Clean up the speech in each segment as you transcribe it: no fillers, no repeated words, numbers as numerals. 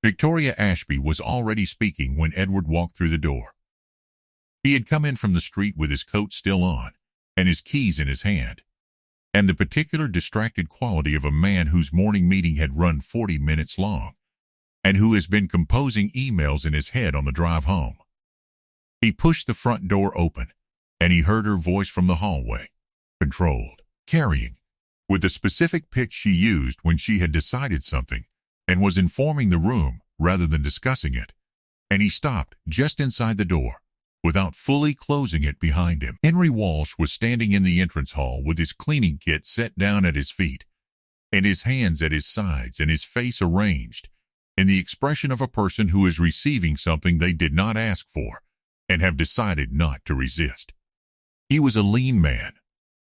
Victoria Ashby was already speaking when Edward walked through the door. He had come in from the street with his coat still on and his keys in his hand, and the particular distracted quality of a man whose morning meeting had run 40 minutes long and who has been composing emails in his head on the drive home. He pushed the front door open, and he heard her voice from the hallway, controlled, carrying, with the specific pitch she used when she had decided something and was informing the room rather than discussing it, and he stopped just inside the door, without fully closing it behind him. Henry Walsh was standing in the entrance hall with his cleaning kit set down at his feet, and his hands at his sides and his face arranged in the expression of a person who is receiving something they did not ask for and have decided not to resist. He was a lean man,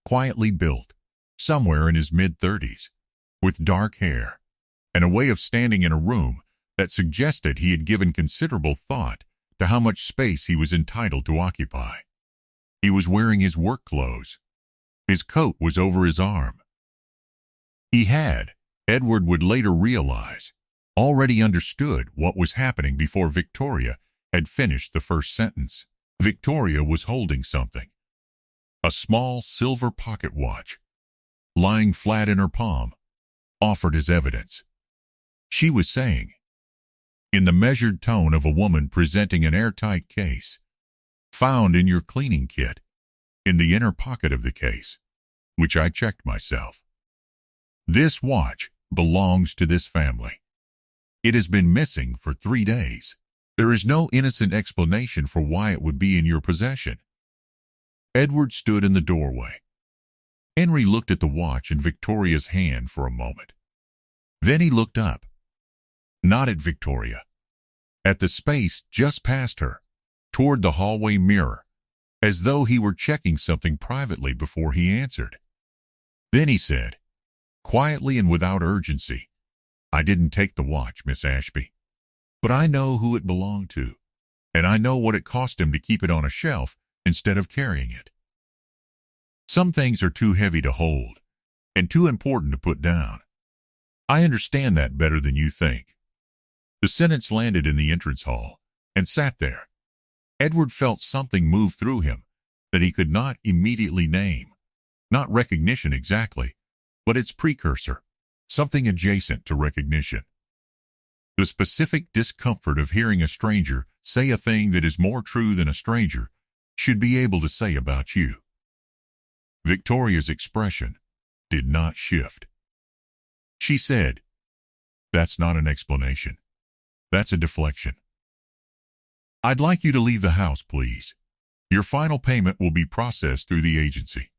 quietly built, somewhere in his mid-30s, with dark hair, and a way of standing in a room that suggested he had given considerable thought to how much space he was entitled to occupy. He was wearing his work clothes. His coat was over his arm. He had, Edward would later realize, already understood what was happening before Victoria had finished the first sentence. Victoria was holding something, a small silver pocket watch, lying flat in her palm, offered as evidence. She was saying, in the measured tone of a woman presenting an airtight case, found in your cleaning kit, in the inner pocket of the case, which I checked myself. This watch belongs to this family. It has been missing for 3 days. There is no innocent explanation for why it would be in your possession. Edward stood in the doorway. Henry looked at the watch in Victoria's hand for a moment. Then he looked up. Not at Victoria. At the space just past her, toward the hallway mirror, as though he were checking something privately before he answered. Then he said, quietly and without urgency, I didn't take the watch, Miss Ashby, but I know who it belonged to, and I know what it cost him to keep it on a shelf instead of carrying it. Some things are too heavy to hold and too important to put down. I understand that better than you think. The sentence landed in the entrance hall and sat there. Edward felt something move through him that he could not immediately name. Not recognition exactly, but its precursor, something adjacent to recognition. The specific discomfort of hearing a stranger say a thing that is more true than a stranger should be able to say about you. Victoria's expression did not shift. She said, that's not an explanation. That's a deflection. I'd like you to leave the house, please. Your final payment will be processed through the agency.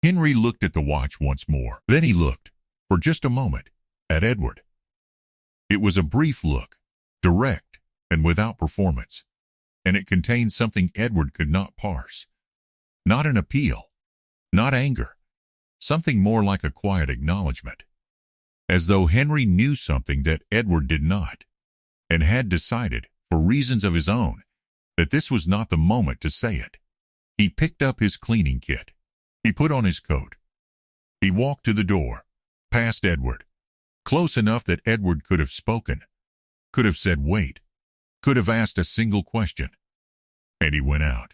Henry looked at the watch once more. Then he looked, for just a moment, at Edward. It was a brief look, direct and without performance, and it contained something Edward could not parse. Not an appeal, not anger, something more like a quiet acknowledgement, as though Henry knew something that Edward did not, and had decided, for reasons of his own, that this was not the moment to say it. He picked up his cleaning kit. He put on his coat. He walked to the door, past Edward, close enough that Edward could have spoken, could have said wait, could have asked a single question, and he went out.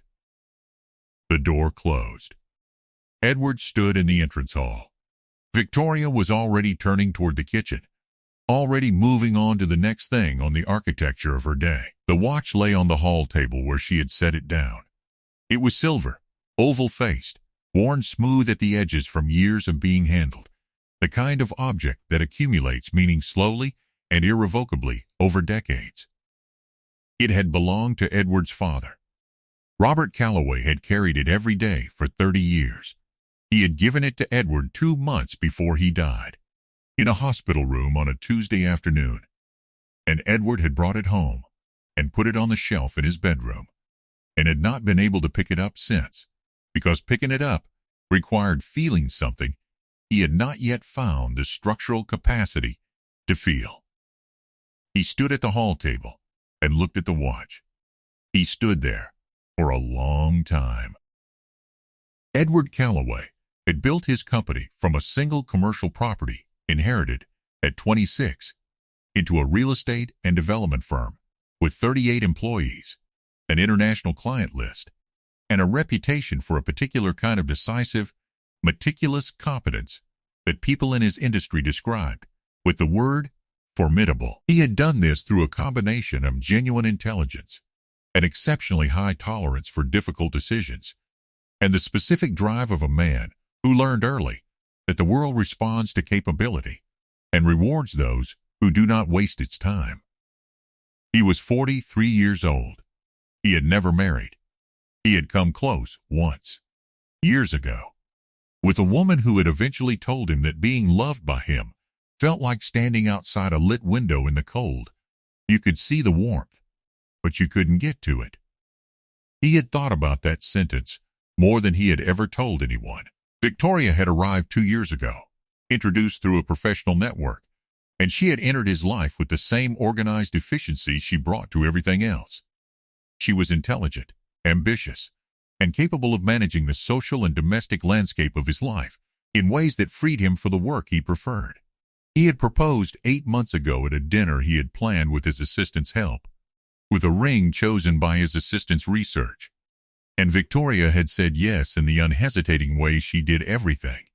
The door closed. Edward stood in the entrance hall. Victoria was already turning toward the kitchen, already moving on to the next thing on the architecture of her day. The watch lay on the hall table where she had set it down. It was silver, oval-faced, worn smooth at the edges from years of being handled, the kind of object that accumulates meaning slowly and irrevocably over decades. It had belonged to Edward's father. Robert Calloway had carried it every day for 30 years. He had given it to Edward 2 months before he died, in a hospital room on a Tuesday afternoon, and Edward had brought it home and put it on the shelf in his bedroom, and had not been able to pick it up since, because picking it up required feeling something he had not yet found the structural capacity to feel. He stood at the hall table and looked at the watch. He stood there for a long time. Edward Calloway had built his company from a single commercial property inherited at 26 into a real estate and development firm with 38 employees, an international client list, and a reputation for a particular kind of decisive, meticulous competence that people in his industry described with the word formidable. He had done this through a combination of genuine intelligence, an exceptionally high tolerance for difficult decisions, and the specific drive of a man who learned early that the world responds to capability and rewards those who do not waste its time. He was 43 years old. He had never married. He had come close once, years ago, with a woman who had eventually told him that being loved by him felt like standing outside a lit window in the cold. You could see the warmth, but you couldn't get to it. He had thought about that sentence more than he had ever told anyone. Victoria had arrived 2 years ago, introduced through a professional network, and she had entered his life with the same organized efficiency she brought to everything else. She was intelligent, ambitious, and capable of managing the social and domestic landscape of his life in ways that freed him for the work he preferred. He had proposed 8 months ago at a dinner he had planned with his assistant's help, with a ring chosen by his assistant's research, and Victoria had said yes in the unhesitating way she did everything.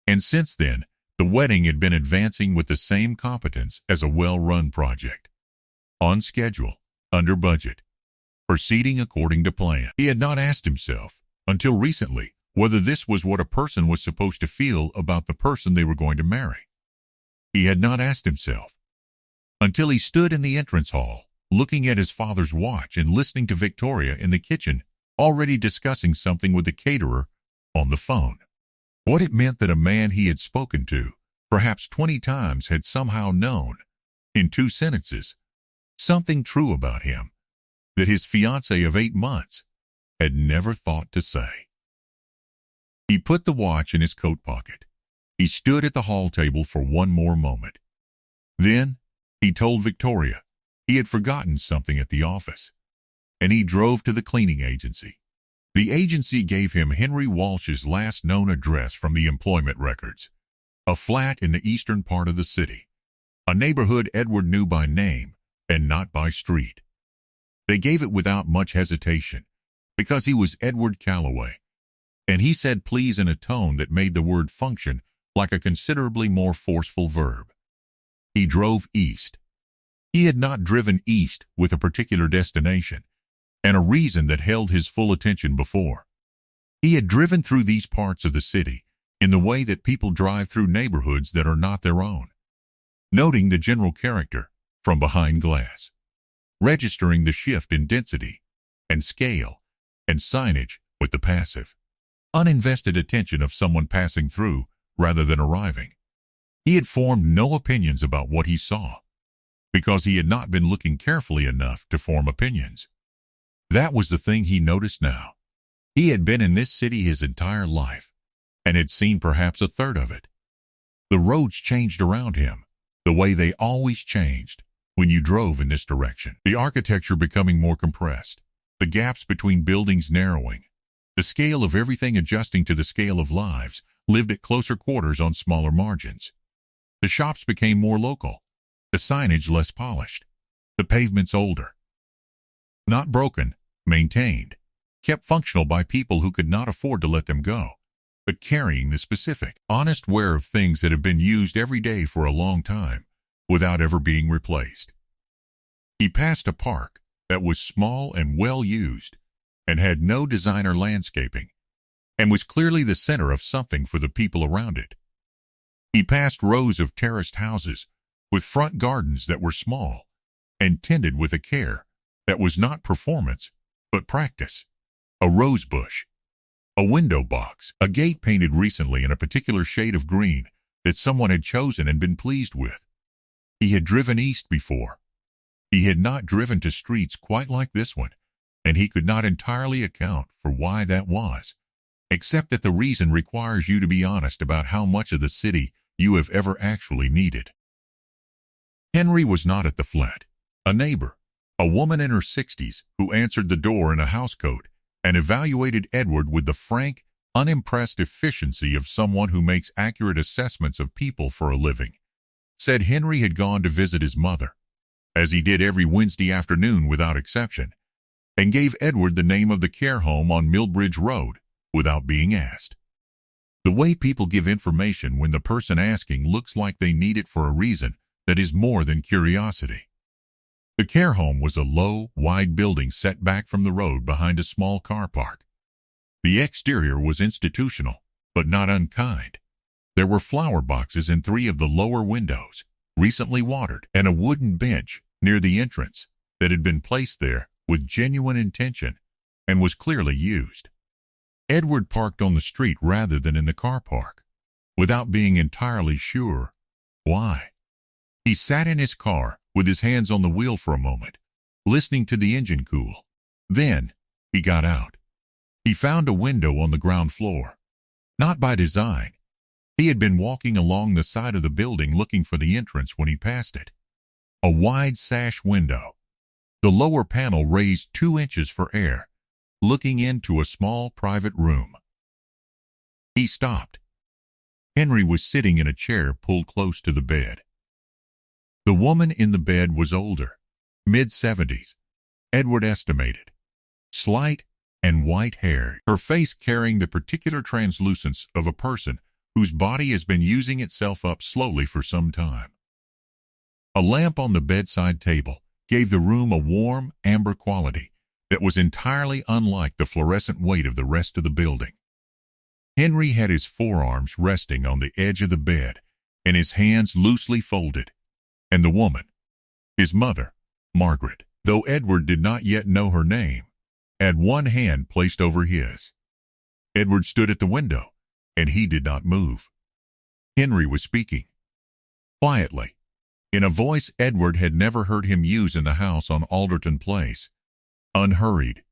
And since then, the wedding had been advancing with the same competence as a well-run project. On schedule, under budget, proceeding according to plan. He had not asked himself, until recently, whether this was what a person was supposed to feel about the person they were going to marry. He had not asked himself, until he stood in the entrance hall, looking at his father's watch and listening to Victoria in the kitchen, already discussing something with the caterer on the phone. What it meant that a man he had spoken to, perhaps 20 times, had somehow known, in 2 sentences, something true about him that his fiancée of 8 months had never thought to say. He put the watch in his coat pocket. He stood at the hall table for one more moment. Then he told Victoria he had forgotten something at the office, and he drove to the cleaning agency. The agency gave him Henry Walsh's last known address from the employment records, a flat in the eastern part of the city, a neighborhood Edward knew by name and not by street. They gave it without much hesitation, because he was Edward Calloway, and he said please in a tone that made the word function like a considerably more forceful verb. He drove east. He had not driven east with a particular destination and a reason that held his full attention before. He had driven through these parts of the city in the way that people drive through neighborhoods that are not their own, noting the general character from behind glass, registering the shift in density and scale and signage with the passive, uninvested attention of someone passing through rather than arriving. He had formed no opinions about what he saw, because he had not been looking carefully enough to form opinions. That was the thing he noticed now. He had been in this city his entire life, and had seen perhaps a third of it. The roads changed around him, the way they always changed when you drove in this direction. The architecture becoming more compressed, the gaps between buildings narrowing, the scale of everything adjusting to the scale of lives lived at closer quarters on smaller margins. The shops became more local, the signage less polished, the pavements older. Not broken, maintained, kept functional by people who could not afford to let them go, but carrying the specific, honest wear of things that have been used every day for a long time without ever being replaced. He passed a park that was small and well used and had no designer landscaping and was clearly the center of something for the people around it. He passed rows of terraced houses with front gardens that were small and tended with a care that was not performance, but practice. A rose bush, a window box, a gate painted recently in a particular shade of green that someone had chosen and been pleased with. He had driven east before. He had not driven to streets quite like this one, and he could not entirely account for why that was, except that the reason requires you to be honest about how much of the city you have ever actually needed. Henry was not at the flat. A neighbor, a woman in her 60s, who answered the door in a housecoat and evaluated Edward with the frank, unimpressed efficiency of someone who makes accurate assessments of people for a living, said Henry had gone to visit his mother, as he did every Wednesday afternoon without exception, and gave Edward the name of the care home on Millbridge Road without being asked. The way people give information when the person asking looks like they need it for a reason that is more than curiosity. The care home was a low, wide building set back from the road behind a small car park. The exterior was institutional, but not unkind. There were flower boxes in 3 of the lower windows, recently watered, and a wooden bench near the entrance that had been placed there with genuine intention and was clearly used. Edward parked on the street rather than in the car park, without being entirely sure why. He sat in his car with his hands on the wheel for a moment, listening to the engine cool. Then he got out. He found a window on the ground floor. Not by design. He had been walking along the side of the building looking for the entrance when he passed it. A wide sash window. The lower panel raised 2 inches for air, looking into a small private room. He stopped. Henry was sitting in a chair pulled close to the bed. The woman in the bed was older, mid-70s, Edward estimated. Slight and white-haired, her face carrying the particular translucence of a person whose body has been using itself up slowly for some time. A lamp on the bedside table gave the room a warm, amber quality that was entirely unlike the fluorescent weight of the rest of the building. Henry had his forearms resting on the edge of the bed and his hands loosely folded, and the woman, his mother, Margaret, though Edward did not yet know her name, had one hand placed over his. Edward stood at the window, and he did not move. Henry was speaking, quietly, in a voice Edward had never heard him use in the house on Alderton Place, unhurried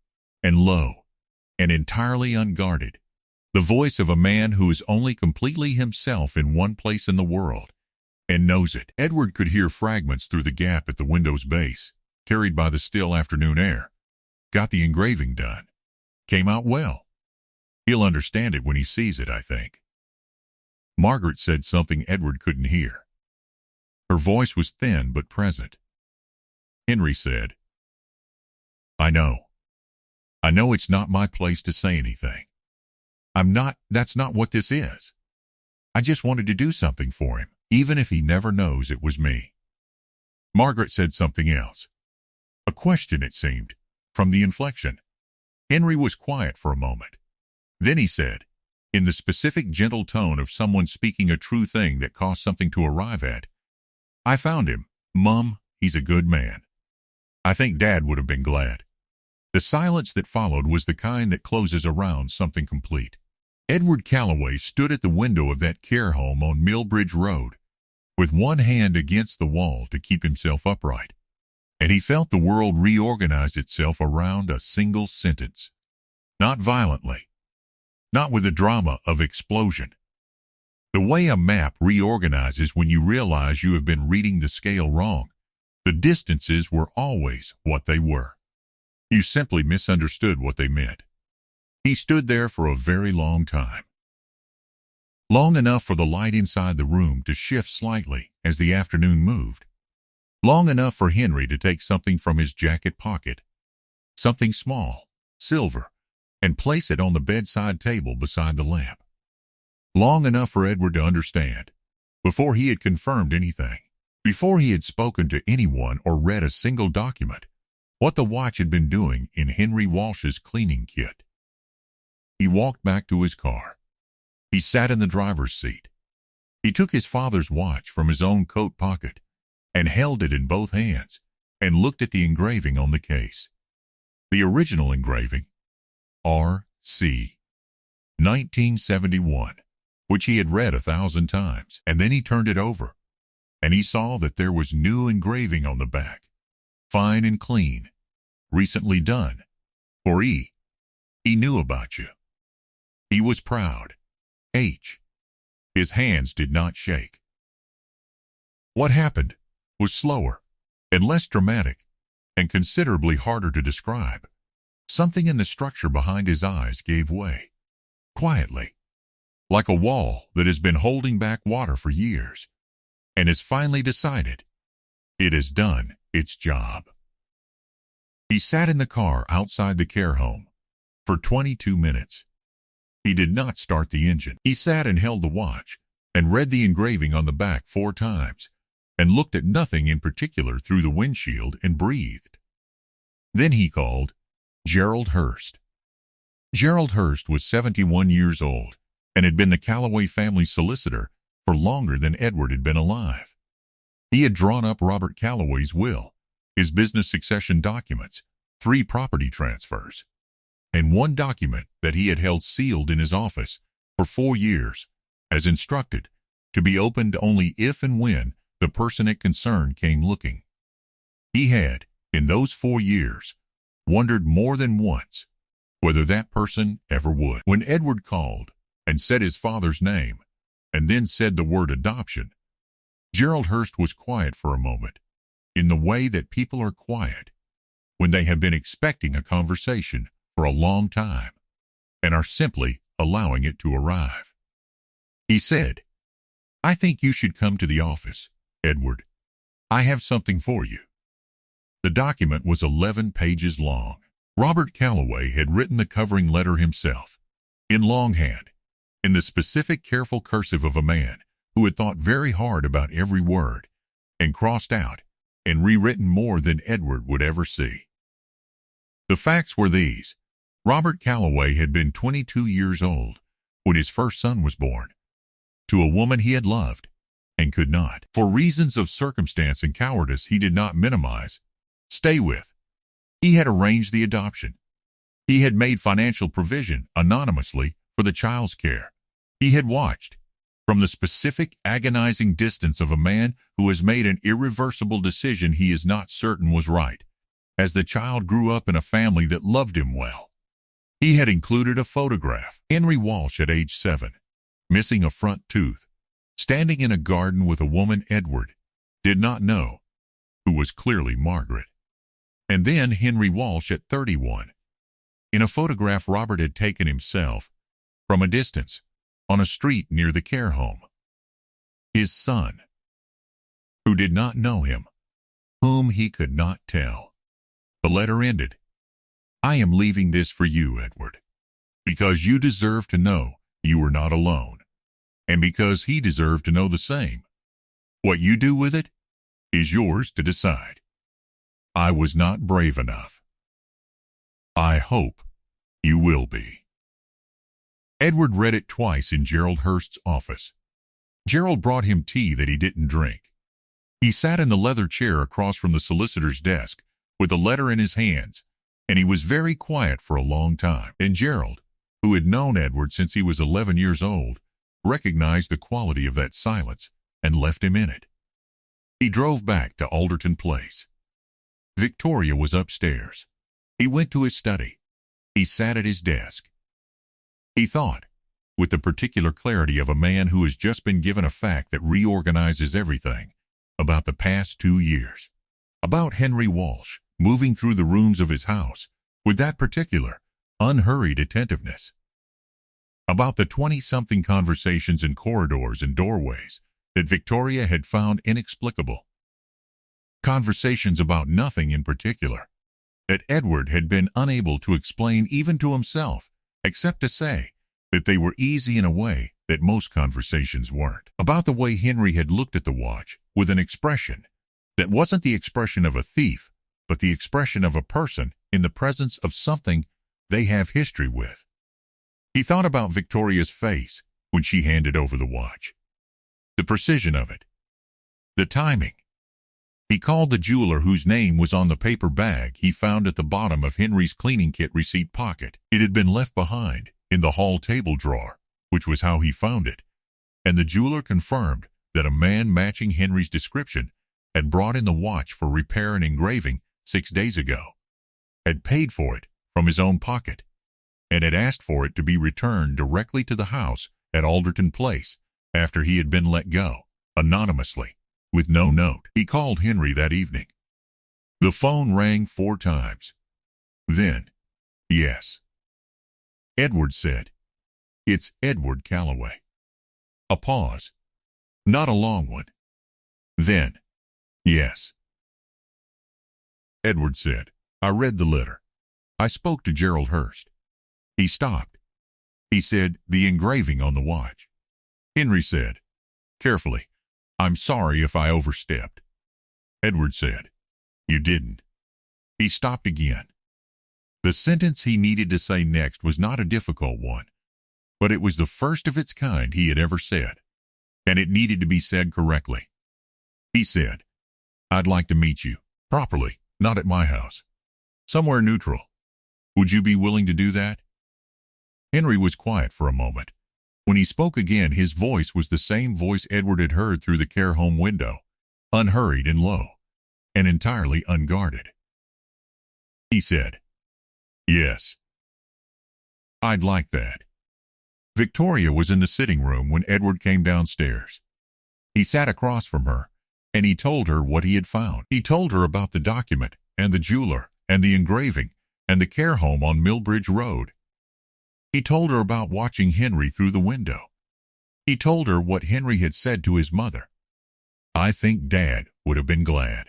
and low and entirely unguarded, the voice of a man who is only completely himself in one place in the world and knows it. Edward could hear fragments through the gap at the window's base, carried by the still afternoon air. Got the engraving done. Came out well. He'll understand it when he sees it, I think. Margaret said something Edward couldn't hear. Her voice was thin but present. Henry said, I know it's not my place to say anything. That's not what this is. I just wanted to do something for him, even if he never knows it was me. Margaret said something else. A question, it seemed, from the inflection. Henry was quiet for a moment. Then he said, in the specific gentle tone of someone speaking a true thing that cost something to arrive at, I found him. Mum, he's a good man. I think Dad would have been glad. The silence that followed was the kind that closes around something complete. Edward Calloway stood at the window of that care home on Millbridge Road, with one hand against the wall to keep himself upright, and he felt the world reorganize itself around a single sentence. Not violently, not with the drama of explosion. The way a map reorganizes when you realize you have been reading the scale wrong. The distances were always what they were. You simply misunderstood what they meant. He stood there for a very long time. Long enough for the light inside the room to shift slightly as the afternoon moved. Long enough for Henry to take something from his jacket pocket, something small, silver, and place it on the bedside table beside the lamp. Long enough for Edward to understand, before he had confirmed anything, before he had spoken to anyone or read a single document, what the watch had been doing in Henry Walsh's cleaning kit. He walked back to his car. He sat in the driver's seat. He took his father's watch from his own coat pocket and held it in both hands and looked at the engraving on the case. The original engraving, R.C. 1971, which he had read 1,000 times, and then he turned it over, and he saw that there was new engraving on the back, fine and clean, recently done, for he knew about you. He was proud. H. His hands did not shake. What happened was slower and less dramatic and considerably harder to describe. Something in the structure behind his eyes gave way, quietly, like a wall that has been holding back water for years. and has finally decided it has done its job. He sat in the car outside the care home for 22 minutes. He did not start the engine. He sat and held the watch and read the engraving on the back 4 times and looked at nothing in particular through the windshield and breathed. Then he called Gerald Hurst. Gerald Hurst was 71 years old and had been the Calloway family solicitor for longer than Edward had been alive. He had drawn up Robert Calloway's will, his business succession documents, 3 property transfers, and 1 document that he had held sealed in his office for 4 years, as instructed, to be opened only if and when the person it concerned came looking. He had, in those 4 years, wondered more than once whether that person ever would. When Edward called and said his father's name, and then said the word adoption, Gerald Hurst was quiet for a moment, in the way that people are quiet when they have been expecting a conversation for a long time and are simply allowing it to arrive. He said, "I think you should come to the office, Edward. I have something for you." The document was 11 pages long. Robert Calloway had written the covering letter himself, in longhand, in the specific careful cursive of a man who had thought very hard about every word, and crossed out and rewritten more than Edward would ever see. The facts were these. Robert Calloway had been 22 years old when his first son was born, to a woman he had loved and could not, for reasons of circumstance and cowardice he did not minimize, stay with. He had arranged the adoption. He had made financial provision anonymously for the child's care. He had watched, from the specific agonizing distance of a man who has made an irreversible decision he is not certain was right, as the child grew up in a family that loved him well. He had included a photograph, Henry Walsh at age 7, missing a front tooth, standing in a garden with a woman Edward did not know, who was clearly Margaret. And then Henry Walsh at 31, in a photograph Robert had taken himself, from a distance, on a street near the care home. His son, who did not know him, whom he could not tell. The letter ended, "I am leaving this for you, Edward, because you deserve to know you are not alone, and because he deserved to know the same. What you do with it is yours to decide. I was not brave enough. I hope you will be." Edward read it twice in Gerald Hurst's office. Gerald brought him tea that he didn't drink. He sat in the leather chair across from the solicitor's desk with the letter in his hands, and he was very quiet for a long time. And Gerald, who had known Edward since he was 11 years old, recognized the quality of that silence and left him in it. He drove back to Alderton Place. Victoria was upstairs. He went to his study. He sat at his desk. He thought, with the particular clarity of a man who has just been given a fact that reorganizes everything, about the past 2 years, about Henry Walsh moving through the rooms of his house with that particular, unhurried attentiveness, about the 20-something conversations in corridors and doorways that Victoria had found inexplicable, conversations about nothing in particular, that Edward had been unable to explain even to himself, except to say that they were easy in a way that most conversations weren't, about the way Henry had looked at the watch with an expression that wasn't the expression of a thief, but the expression of a person in the presence of something they have history with. He thought about Victoria's face when she handed over the watch, the precision of it, the timing. He called the jeweler whose name was on the paper bag he found at the bottom of Henry's cleaning kit receipt pocket. It had been left behind in the hall table drawer, which was how he found it, and the jeweler confirmed that a man matching Henry's description had brought in the watch for repair and engraving 6 days ago, had paid for it from his own pocket, and had asked for it to be returned directly to the house at Alderton Place after he had been let go, anonymously, with no note. He called Henry that evening. The phone rang 4 times. Then, "Yes." Edward said, "It's Edward Calloway." A pause. Not a long one. Then, yes. Edward said, I read the letter. I spoke to Gerald Hurst. He stopped. He said, the engraving on the watch. Henry said, carefully, I'm sorry if I overstepped. Edward said, you didn't. He stopped again. The sentence he needed to say next was not a difficult one, but it was the first of its kind he had ever said, and it needed to be said correctly. He said, I'd like to meet you, properly, not at my house. Somewhere neutral. Would you be willing to do that? Henry was quiet for a moment. When he spoke again, his voice was the same voice Edward had heard through the care home window, unhurried and low, and entirely unguarded. He said, yes. I'd like that. Victoria was in the sitting room when Edward came downstairs. He sat across from her, and he told her what he had found. He told her about the document, and the jeweler, and the engraving, and the care home on Millbridge Road. He told her about watching Henry through the window. He told her what Henry had said to his mother. I think Dad would have been glad.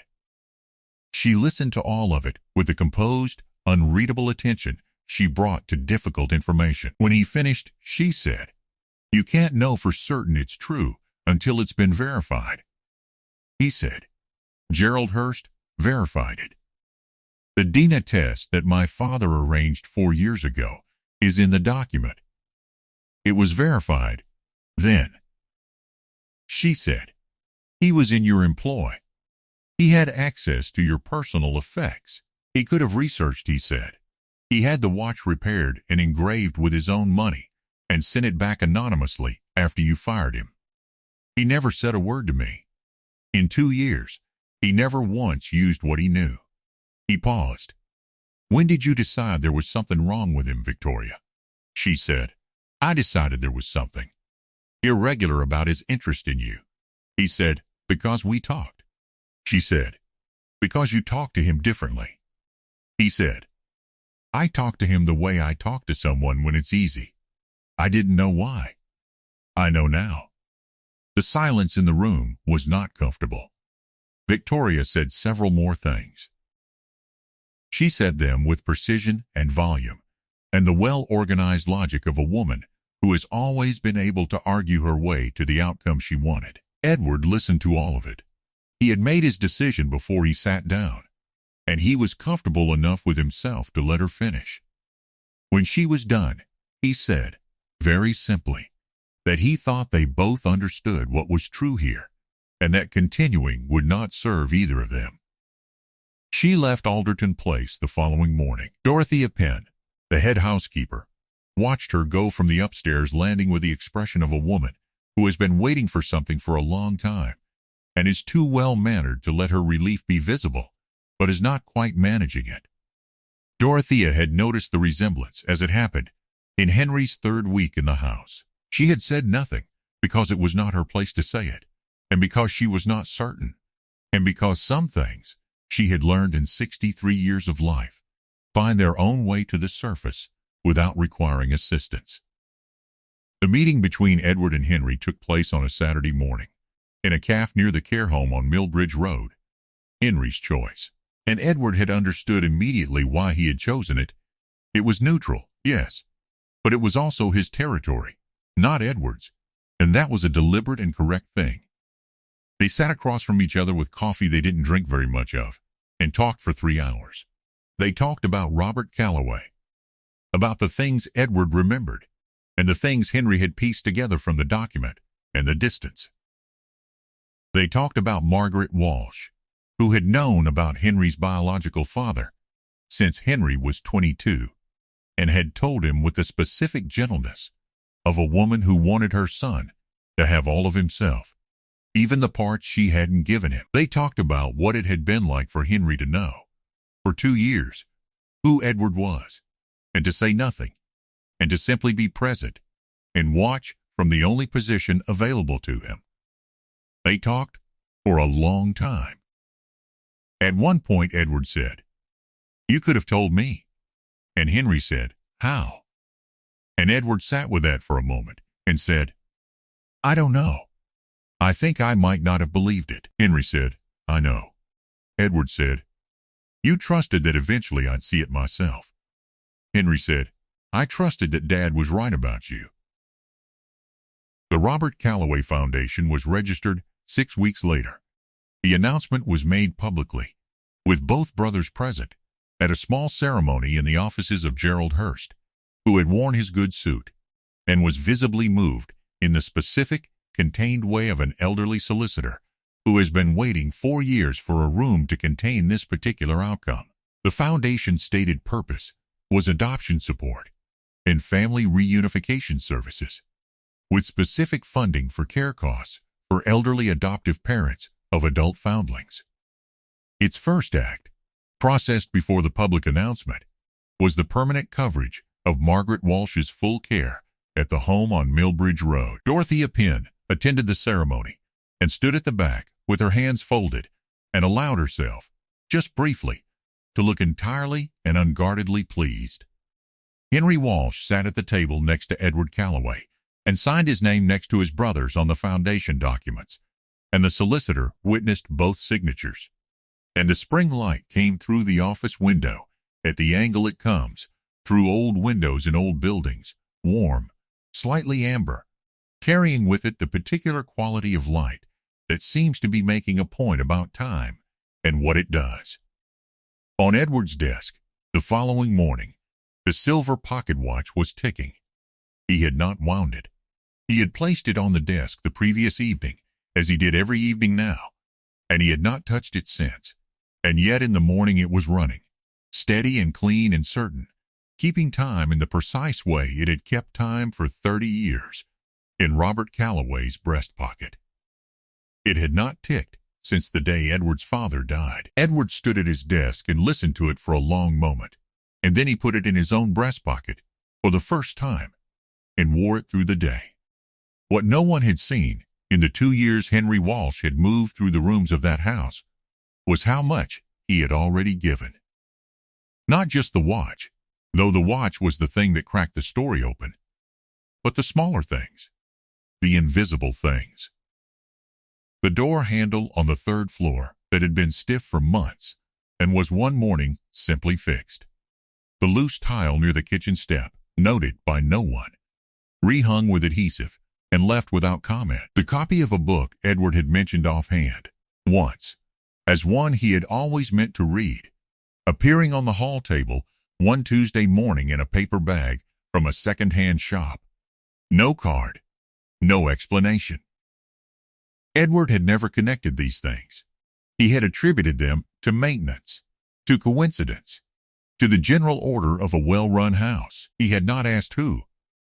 She listened to all of it with the composed, unreadable attention she brought to difficult information. When he finished, she said, you can't know for certain it's true until it's been verified. He said, Gerald Hurst verified it. The DNA test that my father arranged 4 years ago is in the document. It was verified then. She said, he was in your employ. He had access to your personal effects. He could have researched, he said. He had the watch repaired and engraved with his own money and sent it back anonymously after you fired him. He never said a word to me. In 2 years, he never once used what he knew. He paused. When did you decide there was something wrong with him, Victoria? She said, I decided there was something irregular about his interest in you. He said, because we talked. She said, because you talked to him differently. He said, I talk to him the way I talk to someone when it's easy. I didn't know why. I know now. The silence in the room was not comfortable. Victoria said several more things. She said them with precision and volume, and the well-organized logic of a woman who has always been able to argue her way to the outcome she wanted. Edward listened to all of it. He had made his decision before he sat down, and he was comfortable enough with himself to let her finish. When she was done, he said, very simply, that he thought they both understood what was true here, and that continuing would not serve either of them. She left Alderton Place the following morning. Dorothea Penn, the head housekeeper, watched her go from the upstairs landing with the expression of a woman who has been waiting for something for a long time and is too well-mannered to let her relief be visible, but is not quite managing it. Dorothea had noticed the resemblance as it happened in Henry's 3rd week in the house. She had said nothing because it was not her place to say it, and because she was not certain, and because some things she had learned in 63 years of life find their own way to the surface without requiring assistance. The meeting between Edward and Henry took place on a Saturday morning in a cafe near the care home on Millbridge Road. Henry's choice, and Edward had understood immediately why he had chosen it. It was neutral, yes, but it was also his territory, not Edward's, and that was a deliberate and correct thing. They sat across from each other with coffee they didn't drink very much of, and talked for 3 hours. They talked about Robert Calloway, about the things Edward remembered, and the things Henry had pieced together from the document and the distance. They talked about Margaret Walsh, who had known about Henry's biological father since Henry was 22, and had told him with the specific gentleness of a woman who wanted her son to have all of himself, even the parts she hadn't given him. They talked about what it had been like for Henry to know, for 2 years, who Edward was, and to say nothing, and to simply be present and watch from the only position available to him. They talked for a long time. At one point, Edward said, "You could have told me." And Henry said, "How?" And Edward sat with that for a moment and said, "I don't know." I think I might not have believed it. Henry said, I know. Edward said, you trusted that eventually I'd see it myself. Henry said, I trusted that Dad was right about you. The Robert Calloway Foundation was registered 6 weeks later. The announcement was made publicly, with both brothers present, at a small ceremony in the offices of Gerald Hurst, who had worn his good suit, and was visibly moved in the specific, contained way of an elderly solicitor who has been waiting 4 years for a room to contain this particular outcome. The foundation's stated purpose was adoption support and family reunification services, with specific funding for care costs for elderly adoptive parents of adult foundlings. Its first act, processed before the public announcement, was the permanent coverage of Margaret Walsh's full care at the home on Millbridge Road. Dorothea Penn attended the ceremony and stood at the back with her hands folded and allowed herself, just briefly, to look entirely and unguardedly pleased. Henry Walsh sat at the table next to Edward Calloway and signed his name next to his brother's on the foundation documents, and the solicitor witnessed both signatures. And the spring light came through the office window at the angle it comes through old windows in old buildings, warm, slightly amber, carrying with it the particular quality of light that seems to be making a point about time and what it does. On Edward's desk, the following morning, the silver pocket watch was ticking. He had not wound it. He had placed it on the desk the previous evening, as he did every evening now, and he had not touched it since. And yet in the morning it was running, steady and clean and certain, keeping time in the precise way it had kept time for 30 years, in Robert Calloway's breast pocket. It had not ticked since the day Edward's father died. Edward stood at his desk and listened to it for a long moment, and then he put it in his own breast pocket for the first time and wore it through the day. What no one had seen in the 2 years Henry Walsh had moved through the rooms of that house was how much he had already given. Not just the watch, though the watch was the thing that cracked the story open, but the smaller things, the invisible things. The door handle on the 3rd floor that had been stiff for months and was one morning simply fixed. The loose tile near the kitchen step, noted by no one, rehung with adhesive and left without comment. The copy of a book Edward had mentioned offhand, once, as one he had always meant to read, appearing on the hall table one Tuesday morning in a paper bag from a second-hand shop. No card, no explanation. Edward had never connected these things. He had attributed them to maintenance, to coincidence, to the general order of a well-run house. He had not asked who,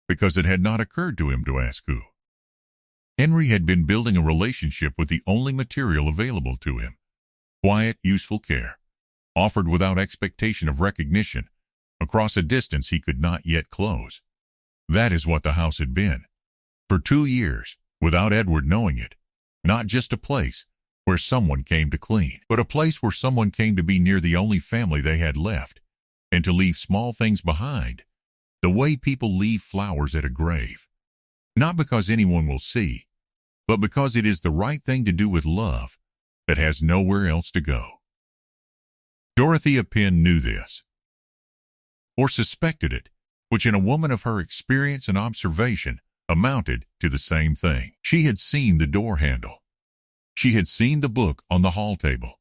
because it had not occurred to him to ask who. Henry had been building a relationship with the only material available to him, quiet, useful care, offered without expectation of recognition, across a distance he could not yet close. That is what the house had been. For 2 years, without Edward knowing it, not just a place where someone came to clean, but a place where someone came to be near the only family they had left, and to leave small things behind, the way people leave flowers at a grave, not because anyone will see, but because it is the right thing to do with love that has nowhere else to go. Dorothea Penn knew this, or suspected it, which in a woman of her experience and observation amounted to the same thing. She had seen the door handle. She had seen the book on the hall table.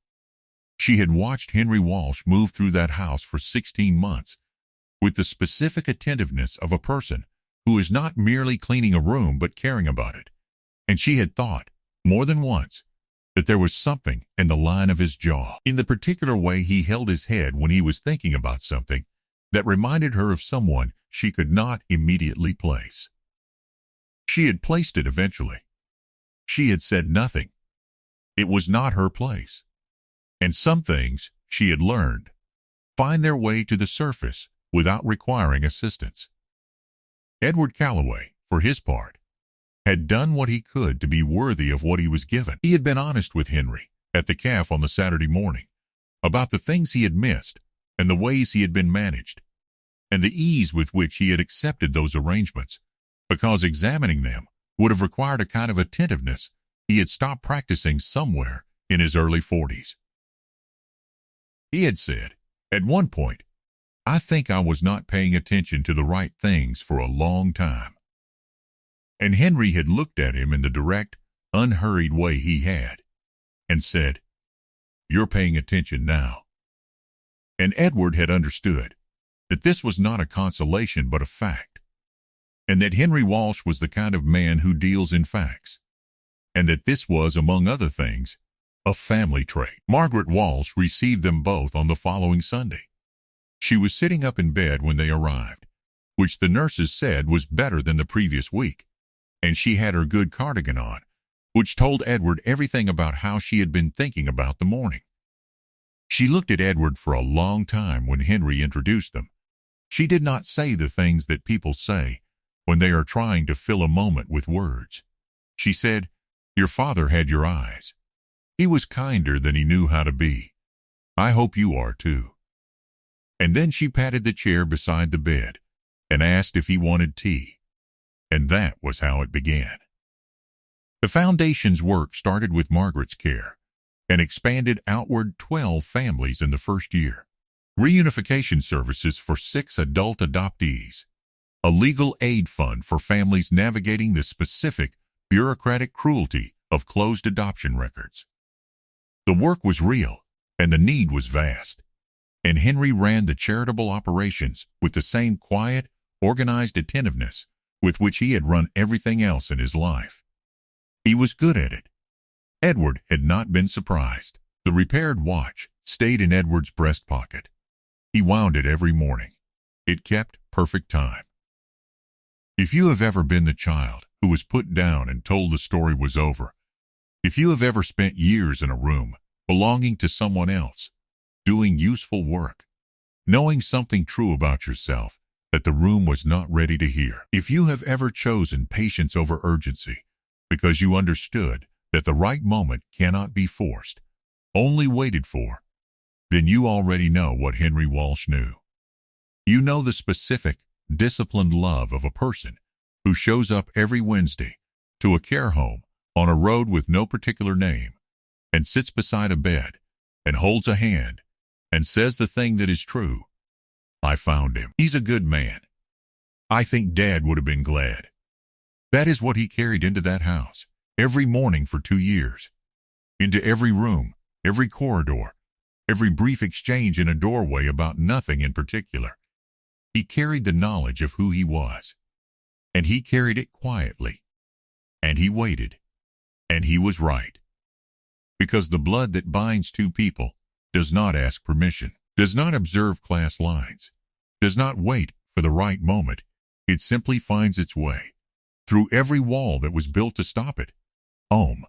She had watched Henry Walsh move through that house for 16 months with the specific attentiveness of a person who is not merely cleaning a room but caring about it. And she had thought, more than once, that there was something in the line of his jaw, in the particular way he held his head when he was thinking about something, that reminded her of someone she could not immediately place. She had placed it eventually. She had said nothing. It was not her place. And some things, she had learned, find their way to the surface without requiring assistance. Edward Calloway, for his part, had done what he could to be worthy of what he was given. He had been honest with Henry at the cafe on the Saturday morning about the things he had missed and the ways he had been managed, and the ease with which he had accepted those arrangements, because examining them would have required a kind of attentiveness He had stopped practicing somewhere in his early 40s. He had said, at one point, "I think I was not paying attention to the right things for a long time." And Henry had looked at him in the direct, unhurried way he had, and said, "You're paying attention now." And Edward had understood that this was not a consolation but a fact, and that Henry Walsh was the kind of man who deals in facts, and that this was, among other things, a family trait. Margaret Walsh received them both on the following Sunday. She was sitting up in bed when they arrived, which the nurses said was better than the previous week, and she had her good cardigan on, which told Edward everything about how she had been thinking about the morning. She looked at Edward for a long time when Henry introduced them. She did not say the things that people say when they are trying to fill a moment with words. She said, "Your father had your eyes. He was kinder than he knew how to be. I hope you are too." And then she patted the chair beside the bed and asked if he wanted tea. And that was how it began. The foundation's work started with Margaret's care and expanded outward 12 families in the first year. Reunification services for 6 adult adoptees. A legal aid fund for families navigating the specific bureaucratic cruelty of closed adoption records. The work was real, and the need was vast. And Henry ran the charitable operations with the same quiet, organized attentiveness with which he had run everything else in his life. He was good at it. Edward had not been surprised. The repaired watch stayed in Edward's breast pocket. He wound it every morning. It kept perfect time. If you have ever been the child who was put down and told the story was over, if you have ever spent years in a room belonging to someone else, doing useful work, knowing something true about yourself that the room was not ready to hear, if you have ever chosen patience over urgency because you understood that the right moment cannot be forced, only waited for, then you already know what Henry Walsh knew. You know the specific, disciplined love of a person who shows up every Wednesday to a care home on a road with no particular name and sits beside a bed and holds a hand and says the thing that is true. "I found him. He's a good man. I think Dad would have been glad." That is what he carried into that house every morning for 2 years, into every room, every corridor, every brief exchange in a doorway about nothing in particular. He carried the knowledge of who he was, and he carried it quietly, and he waited, and he was right. Because the blood that binds two people does not ask permission, does not observe class lines, does not wait for the right moment. It simply finds its way through every wall that was built to stop it. Om.